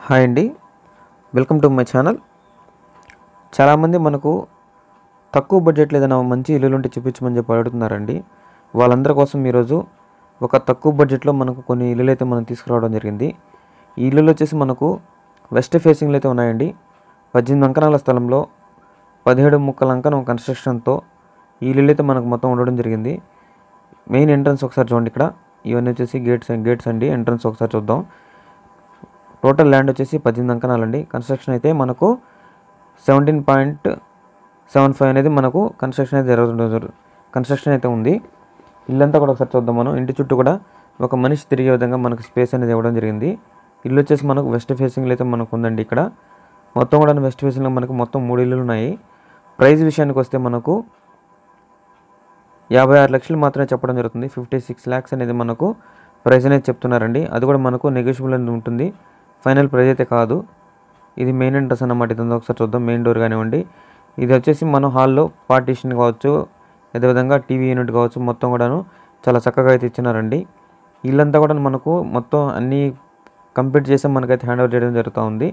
Hi అండి, welcome to my channel. చాలామంది మనకు తక్కువ బడ్జెట్లో ఏదైనా మంచి ఇల్లులు ఉంటే చూపించమని చెప్పి అడుగుతున్నారండి. వాళ్ళందరి కోసం ఈరోజు ఒక తక్కువ బడ్జెట్లో మనకు కొన్ని ఇల్లులు అయితే మనం తీసుకురావడం జరిగింది. ఈ ఇల్లులు వచ్చేసి మనకు వెస్ట్ ఫేసింగ్లో అయితే ఉన్నాయండి. 18 అంకణాల స్థలంలో 17 ముక్కల అంకణం కన్స్ట్రక్షన్తో ఈ ఇల్లు అయితే మనకు మొత్తం ఉండడం జరిగింది. మెయిన్ ఎంట్రన్స్ ఒకసారి చూడండి. ఇక్కడ ఇవన్నీ వచ్చేసి గేట్స్ అండి. ఎంట్రన్స్ ఒకసారి చూద్దాం. టోటల్ ల్యాండ్ వచ్చేసి 18 అంకణాలండి. కన్స్ట్రక్షన్ అయితే మనకు 17.75 అనేది మనకు కన్స్ట్రక్షన్ అయితే ఉంది. ఇల్లంతా కూడా ఒకసారి చూద్దాం. మనం ఇంటి చుట్టూ కూడా ఒక మనిషి తిరిగే విధంగా మనకు స్పేస్ అనేది ఇవ్వడం జరిగింది. ఇల్లు వచ్చేసి మనకు వెస్ట్ ఫేసింగ్లో అయితే మనకు ఉందండి. ఇక్కడ మొత్తం కూడా వెస్ట్ ఫేసింగ్లో మనకు మొత్తం 3 ఇల్లులు ఉన్నాయి. ప్రైస్ విషయానికి వస్తే మనకు 56 లక్షలు మాత్రమే చెప్పడం జరుగుతుంది. 56 lakhs అనేది మనకు ప్రైస్ అనేది చెప్తున్నారండి. అది కూడా మనకు నెగోషియబుల్ అనేది ఉంటుంది. ఫైనల్ ప్రైస్ అయితే కాదు. ఇది మెయిన్ ఎంట్రన్స్ అన్నమాట. ఇదంతా ఒకసారి చూద్దాం. మెయిన్ డోర్ కానివ్వండి. ఇది వచ్చేసి మన హాల్లో పార్టీషన్ కావచ్చు, అదేవిధంగా టీవీ యూనిట్ కావచ్చు, మొత్తం కూడాను చాలా చక్కగా అయితే ఇచ్చినారండి. ఇల్లంతా కూడా మనకు మొత్తం అన్నీ కంప్లీట్ చేసి మనకైతే హ్యాండ్ ఓవర్ చేయడం జరుగుతూ ఉంది.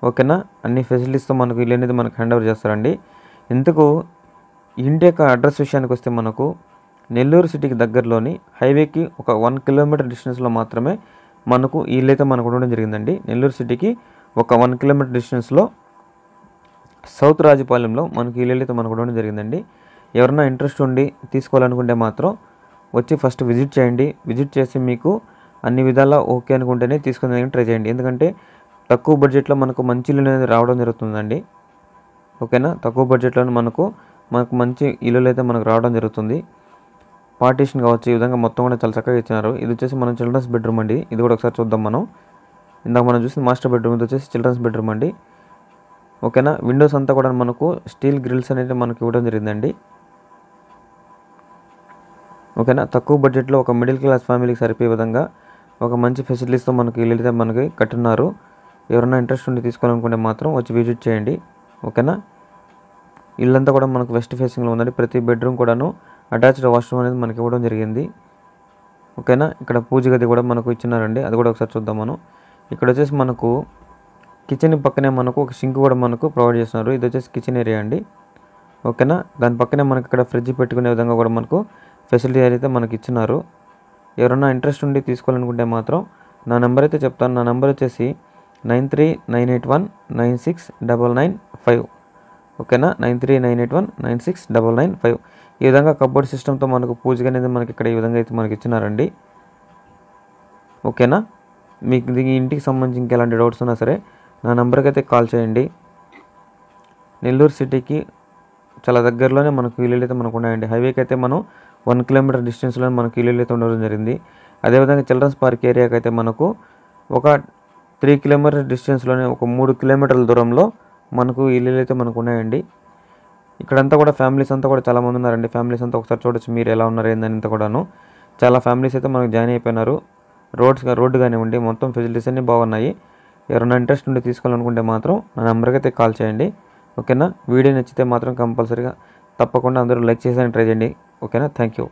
ఓకేనా. అన్ని ఫెసిలిటీస్తో మనకు ఇల్లు అనేది మనకు హ్యాండ్ ఓవర్ చేస్తారండి. ఇంతకు ఇంటి యొక్క అడ్రస్ విషయానికి వస్తే మనకు నెల్లూరు సిటీకి దగ్గరలోని హైవేకి ఒక 1 కిలోమీటర్ డిస్టెన్స్లో మాత్రమే మనకు ఈ ఇల్లు అయితే మనకు ఉండడం జరిగిందండి. నెల్లూరు సిటీకి ఒక 1 కిలోమీటర్ డిస్టెన్స్లో సౌత్ రాజపాలెంలో మనకి ఇల్లు అయితే మనకు ఉండడం జరిగిందండి. ఎవరైనా ఇంట్రెస్ట్ ఉండి తీసుకోవాలనుకుంటే మాత్రం వచ్చి ఫస్ట్ విజిట్ చేయండి. విజిట్ చేసి మీకు అన్ని విధాలా ఓకే అనుకుంటేనే తీసుకునే ట్రై చేయండి. ఎందుకంటే తక్కువ బడ్జెట్లో మనకు మంచి ఇల్లు అనేది రావడం జరుగుతుందండి. ఓకేనా. తక్కువ బడ్జెట్లోనే మనకు మంచి ఇల్లులు అయితే మనకు రావడం జరుగుతుంది. పార్టీషన్ కావచ్చు, ఈ విధంగా మొత్తం కూడా చాలా చక్కగా ఇచ్చినారు. ఇది వచ్చేసి మనం చిల్డ్రన్స్ బెడ్రూమ్ అండి. ఇది కూడా ఒకసారి చూద్దాం. మనం ఇందాక మనం చూసిన మాస్టర్ బెడ్రూమ్, ఇది వచ్చేసి చిల్డ్రన్స్ బెడ్రూమ్ అండి. ఓకేనా. విండోస్ అంతా కూడా మనకు స్టీల్ గ్రిల్స్ అనేది మనకు ఇవ్వడం జరిగిందండి. ఓకేనా. తక్కువ బడ్జెట్లో ఒక మిడిల్ క్లాస్ ఫ్యామిలీకి సరిపోయే విధంగా ఒక మంచి ఫెసిలిటీస్తో మనకి ఇల్లు అయితే మనకి కట్టున్నారు. ఎవరైనా ఇంట్రెస్ట్ ఉండి తీసుకోవాలనుకుంటే మాత్రం వచ్చి విజిట్ చేయండి. ఓకేనా. ఇల్లంతా కూడా మనకు వెస్ట్ ఫేసింగ్లో ఉందండి. ప్రతి బెడ్రూమ్ కూడాను అటాచ్డ్ వాష్రూమ్ అనేది మనకి ఇవ్వడం జరిగింది. ఓకేనా. ఇక్కడ పూజ గది కూడా మనకు ఇచ్చినారండి. అది కూడా ఒకసారి చూద్దాం. మనం ఇక్కడ వచ్చేసి మనకు కిచెన్ పక్కనే మనకు ఒక సింక్ కూడా మనకు ప్రొవైడ్ చేస్తున్నారు. ఇది వచ్చేసి కిచెన్ ఏరియా అండి. ఓకేనా. దాని పక్కనే మనకి ఇక్కడ ఫ్రిడ్జ్ పెట్టుకునే విధంగా కూడా మనకు ఫెసిలిటీ అయితే మనకి ఇచ్చినారు. ఎవరైనా ఇంట్రెస్ట్ ఉండి తీసుకోవాలనుకుంటే మాత్రం నా నెంబర్ అయితే చెప్తాను. నా నెంబర్ వచ్చేసి 9398196995. ఓకేనా. 9398196995. ఈ విధంగా కబోర్డ్ సిస్టమ్తో మనకు పూజ అనేది మనకి ఇక్కడ ఈ విధంగా అయితే మనకి ఇచ్చినారండి. ఓకేనా. మీకు ఈ ఇంటికి సంబంధించి ఇంకెలాంటి డౌట్స్ ఉన్నా సరే నా నెంబర్కి అయితే కాల్ చేయండి. నెల్లూరు సిటీకి చాలా దగ్గరలోనే మనకు ఇల్లు అయితే మనకు ఉన్నాయండి. హైవేకి అయితే మనం 1 కిలోమీటర్ డిస్టెన్స్లో మనకు ఇల్లు అయితే ఉండడం జరిగింది. అదేవిధంగా చిల్డ్రన్స్ పార్క్ ఏరియాకి అయితే మనకు ఒక 3 కిలోమీటర్ డిస్టెన్స్లోనే ఒక 3 కిలోమీటర్ల దూరంలో మనకు ఇల్లు అయితే మనకు ఉన్నాయండి. ఇక్కడంతా కూడా ఫ్యామిలీస్ అంతా కూడా చాలామంది ఉన్నారండి. ఫ్యామిలీస్ అంతా ఒకసారి చూడొచ్చు మీరు ఎలా ఉన్నారు ఏందని. ఇంత కూడాను చాలా ఫ్యామిలీస్ అయితే మనకు జాయిన్ అయిపోయినారు. రోడ్డు కానివ్వండి, మొత్తం ఫెసిలిటీస్ అన్నీ బాగున్నాయి. ఎవరైనా ఇంట్రెస్ట్ ఉండి తీసుకోవాలనుకుంటే మాత్రం నా నెంబర్కి అయితే కాల్ చేయండి. ఓకేనా. వీడియో నచ్చితే మాత్రం కంపల్సరీగా తప్పకుండా అందరూ లైక్ చేసేదని ట్రై చేయండి. ఓకేనా. Thank you.